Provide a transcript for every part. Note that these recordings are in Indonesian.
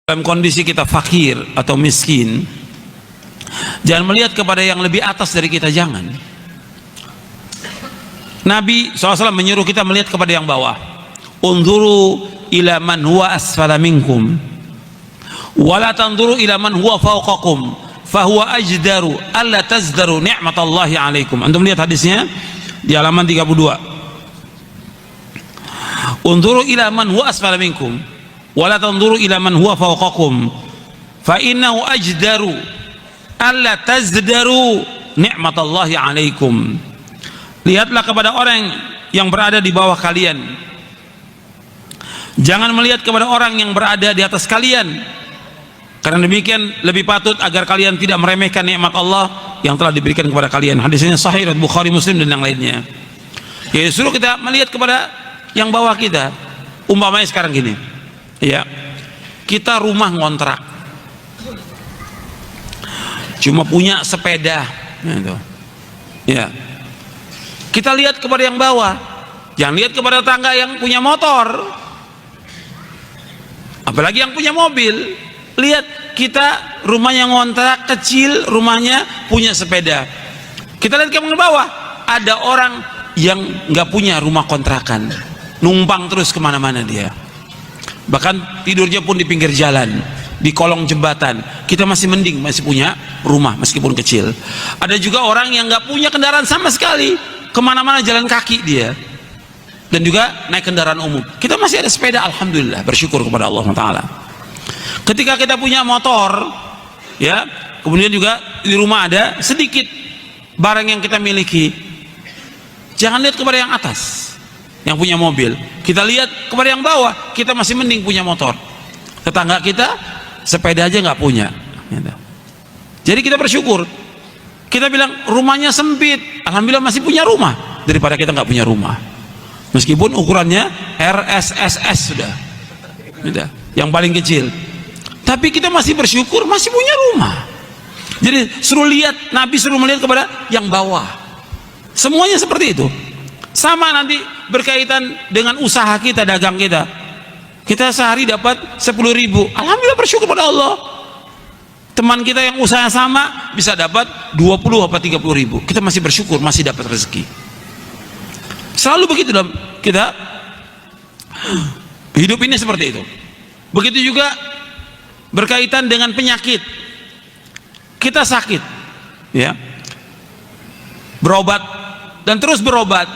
Dalam kondisi kita fakir atau miskin, jangan melihat kepada yang lebih atas dari kita, jangan. Nabi SAW menyuruh kita melihat kepada yang bawah. Unzuru ila man huwa asfala minkum wala tanzuru ila man huwa fawqakum fahuwa ajdaru alla tazdaru ni'matallahi alaikum. Antum lihat hadisnya di halaman 32. Unzuru ila man huwa asfala minkum wala tanzuru ila man huwa fawqakum fa innahu ajdaru alla tazdaru ni'matallahi alaikum. Lihatlah kepada orang yang berada di bawah kalian, jangan melihat kepada orang yang berada di atas kalian, karena demikian lebih patut agar kalian tidak meremehkan nikmat Allah yang telah diberikan kepada kalian. Hadisnya sahih riwayat Bukhari, Muslim dan yang lainnya. Ya, suruh kita melihat kepada yang bawah kita. Umpamanya sekarang gini, ya, kita rumah ngontrak, cuma punya sepeda, gitu. Ya, kita lihat kepada yang bawah, jangan lihat kepada tetangga yang punya motor, apalagi yang punya mobil. Lihat, kita rumahnya ngontrak kecil, rumahnya punya sepeda. Kita lihat ke bawah, ada orang yang nggak punya rumah kontrakan, numpang terus kemana-mana dia, bahkan tidurnya pun di pinggir jalan, di kolong jembatan. Kita masih mending, masih punya rumah meskipun kecil. Ada juga orang yang nggak punya kendaraan sama sekali, kemana-mana jalan kaki dia, dan juga naik kendaraan umum. Kita masih ada sepeda, alhamdulillah, bersyukur kepada Allah Taala. Ketika kita punya motor, ya, kemudian juga di rumah ada sedikit barang yang kita miliki, jangan lihat kepada yang atas, yang punya mobil. Kita lihat kepada yang bawah, kita masih mending punya motor. Tetangga kita sepeda aja nggak punya. Jadi kita bersyukur. Kita bilang rumahnya sempit, alhamdulillah masih punya rumah, daripada kita nggak punya rumah. Meskipun ukurannya RSSS sudah, yang paling kecil, tapi kita masih bersyukur masih punya rumah. Jadi suruh lihat, Nabi suruh melihat kepada yang bawah. Semuanya seperti itu. Sama nanti berkaitan dengan usaha kita, dagang kita. Kita sehari dapat 10.000, alhamdulillah bersyukur pada Allah. Teman kita yang usaha sama bisa dapat 20 atau 30.000, kita masih bersyukur, masih dapat rezeki. Selalu begitu dalam kita hidup ini, seperti itu. Begitu juga berkaitan dengan penyakit. Kita sakit, ya, berobat dan terus berobat.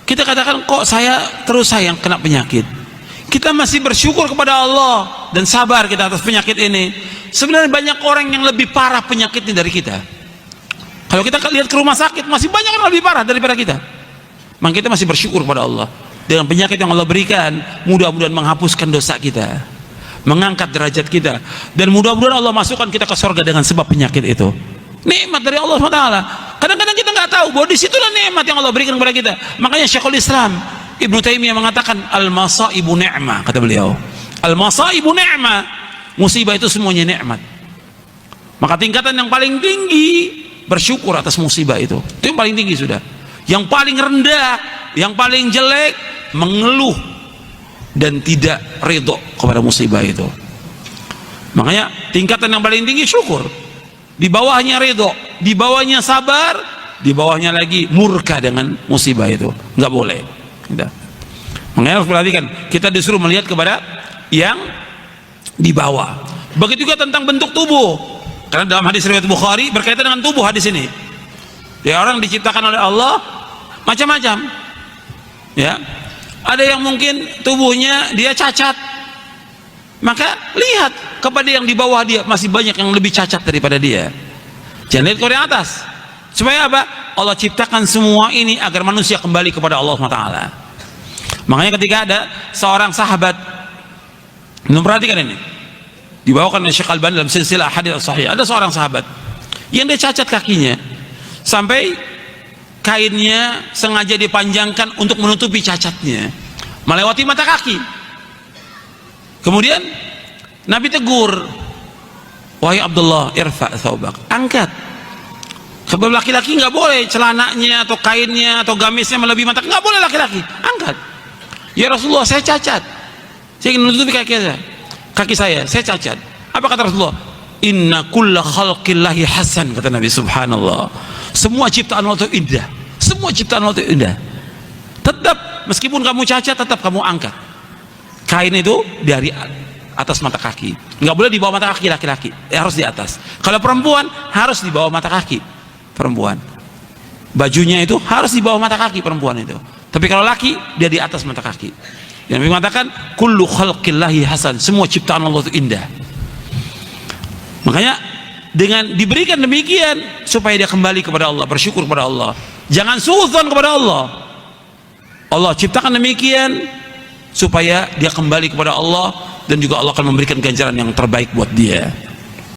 Kita katakan, kok saya yang kena penyakit. Kita masih bersyukur kepada Allah dan sabar kita atas penyakit ini. Sebenarnya banyak orang yang lebih parah penyakitnya dari kita. Kalau kita lihat ke rumah sakit, masih banyak yang lebih parah daripada kita. Maka kita masih bersyukur kepada Allah dengan penyakit yang Allah berikan. Mudah-mudahan menghapuskan dosa kita, mengangkat derajat kita, dan mudah-mudahan Allah masukkan kita ke surga dengan sebab penyakit itu. Nikmat dari Allah SWT. Kadang-kadang kita nggak tahu bahwa disitulah nikmat yang Allah berikan kepada kita. Makanya Syekhul Islam Ibnu Taimiyah mengatakan, al-masaibu ni'mah, kata beliau. Al-masaibu ni'mah, musibah itu semuanya nikmat. Maka tingkatan yang paling tinggi bersyukur atas musibah itu. Itu yang paling tinggi sudah. Yang paling rendah, yang paling jelek mengeluh dan tidak ridho kepada musibah itu. Makanya tingkatan yang paling tinggi syukur, di bawahnya ridho, di bawahnya sabar, di bawahnya lagi murka dengan musibah itu. Nggak boleh. Makanya harus perhatikan, kita disuruh melihat kepada yang di bawah. Begitu juga tentang bentuk tubuh, karena dalam hadis riwayat Bukhari berkaitan dengan tubuh hadis ini. Ya, orang diciptakan oleh Allah macam-macam. Ya, ada yang mungkin tubuhnya dia cacat, maka lihat kepada yang di bawah dia, masih banyak yang lebih cacat daripada dia. Jangan lihat ke yang atas. Supaya apa? Allah ciptakan semua ini agar manusia kembali kepada Allah SWT. Makanya ketika ada seorang sahabat, perhatikan ini, dibawakan oleh Syekh Albani dalam silsilah hadits sahih. Ada seorang sahabat yang dia cacat kakinya, sampai kainnya sengaja dipanjangkan untuk menutupi cacatnya, melewati mata kaki. Kemudian Nabi tegur, wahai Abdullah, irfa thawbak, angkat. Sebab laki-laki nggak boleh celananya atau kainnya atau gamisnya melebihi mata, nggak boleh laki-laki, angkat. Ya Rasulullah, saya cacat, saya ingin menutupi kaki saya. kaki saya cacat. Apa kata Rasulullah? Inna kulla khalqillahi hasan, kata Nabi. Subhanallah, semua ciptaan Allah itu indah, semua ciptaan Allah itu indah. Tetap meskipun kamu cacat, tetap kamu angkat kain itu dari atas mata kaki. Nggak boleh di bawah mata kaki laki-laki, harus di atas. Kalau perempuan harus di bawah mata kaki perempuan, bajunya itu harus di bawah mata kaki perempuan itu. Tapi kalau laki, dia di atas mata kaki. Yang mengatakan kullu khalqillahi hasan, semua ciptaan Allah itu indah. Makanya dengan diberikan demikian supaya dia kembali kepada Allah, bersyukur kepada Allah, jangan suudzon kepada Allah. Allah ciptakan demikian supaya dia kembali kepada Allah, dan juga Allah akan memberikan ganjaran yang terbaik buat dia.